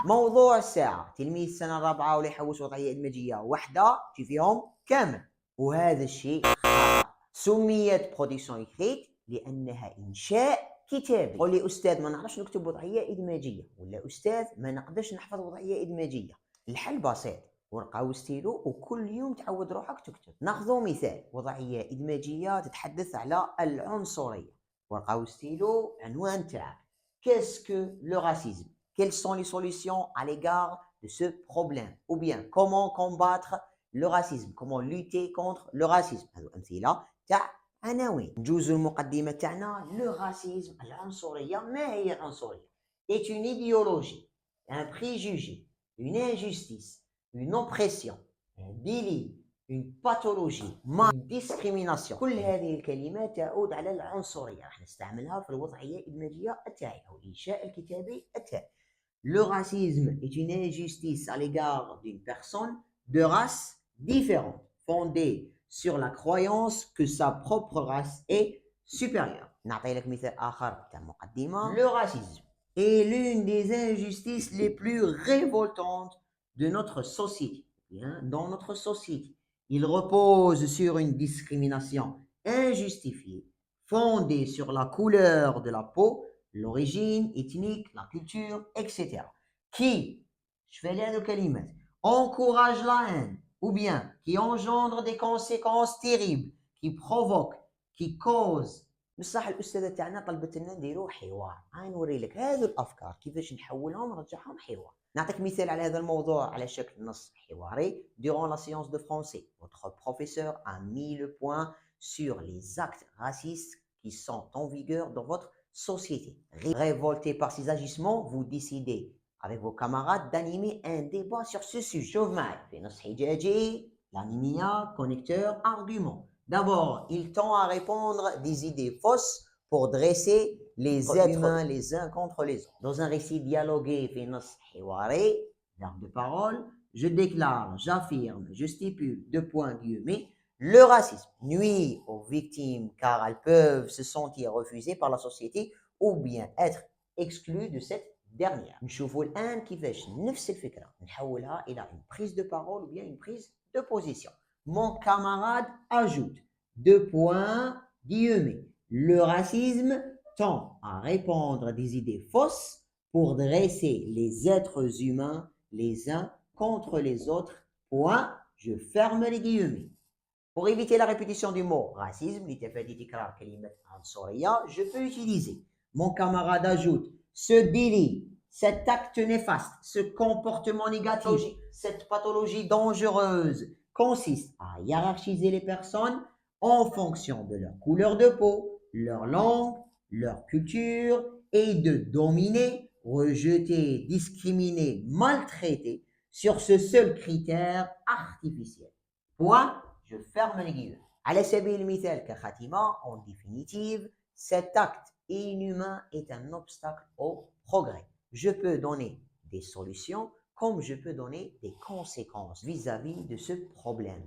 موضوع الساعة تلميذ السنة الرابعة ولا يحوش وضعية إدماجية واحدة فيهم كامل، وهذا الشيء خطأ. سميت برودكسيون إكريت لأنها إنشاء كتابي. قول لي أستاذ ما نعرفش نكتب وضعية إدماجية، ولا أستاذ ما نقدرش نحفظ وضعية إدماجية. الحل بسيط، ورقة وستيلو وكل يوم تعود روحك تكتب. ناخذ مثال وضعية إدماجية تتحدث على العنصرية. ورقة وستيلو عنوان تاعك Qu'est-ce que le racisme? Quelles sont les solutions à l'égard de ce problème? Ou bien, comment combattre le racisme? Comment lutter contre le racisme? هذو أمثلة تاع عناوين. نجوزو المقدمة تاعنا. Le racisme العنصرية. ما هي العنصرية؟ est une idéologie, un préjugé, une injustice, une oppression, un délit, une pathologie, une discrimination. كل هذه الكلمات تعود على العنصرية، راح نستعملها في الوضعية الإدماجية التالية أو الإنشاء الكتابي التالي. Le racisme est une injustice à l'égard d'une personne de race différente, fondée sur la croyance que sa propre race est supérieure. نعطي لك مثال آخر تاع مقدمة. Le racisme est l'une des injustices les plus révoltantes de notre société. Dans notre société, il repose sur une discrimination injustifiée, fondée sur la couleur de la peau, l'origine ethnique, la culture, etc. Qui, je fais les kalimat, encourage la haine, ou bien qui engendre des conséquences terribles, qui provoque, qui cause. بصح الأستاذة تاعنا طلبت لنا نديرو حوار. نوري لك هذو الأفكار كيفاش نحولهم ونرجعهم حوار. نعطيك مثال على هذا الموضوع على شكل نص حواري. Durant la séance de français, votre professeur a mis le point sur les actes racistes qui sont en vigueur dans votre société. Révolté par ces agissements, vous décidez avec vos camarades d'animer un débat sur ce sujet. شوف معي في نص حجاجي l'animéa connecteur argument. D'abord, il tend à répondre des idées fausses pour dresser les êtres humains les uns contre les autres. Dans un récit dialogué, في نص حواري, verbe de parole, je déclare, j'affirme, je stipule, deux points guillemets, le racisme nuit aux victimes car elles peuvent se sentir refusées par la société ou bien être exclues de cette dernière. نشوفوا الآن كيفاش نفس الفكرة نحولها إلى une prise de parole ou bien une prise de position. Mon camarade ajoute, deux points guillemets, le racisme tend à répandre des idées fausses pour dresser les êtres humains les uns contre les autres, point, je ferme les guillemets. Pour éviter la répétition du mot racisme, je peux utiliser. Mon camarade ajoute, ce délit, cet acte néfaste, ce comportement négatif, cette pathologie dangereuse consiste à hiérarchiser les personnes en fonction de leur couleur de peau, leur langue, leur culture et de dominer, rejeter, discriminer, maltraiter sur ce seul critère artificiel. Point, je ferme les guillemets. على سبيل المثال كخاتمة, en définitive, cet acte inhumain est un obstacle au progrès. Je peux donner des solutions comme je peux donner des conséquences vis-à-vis de ce problème.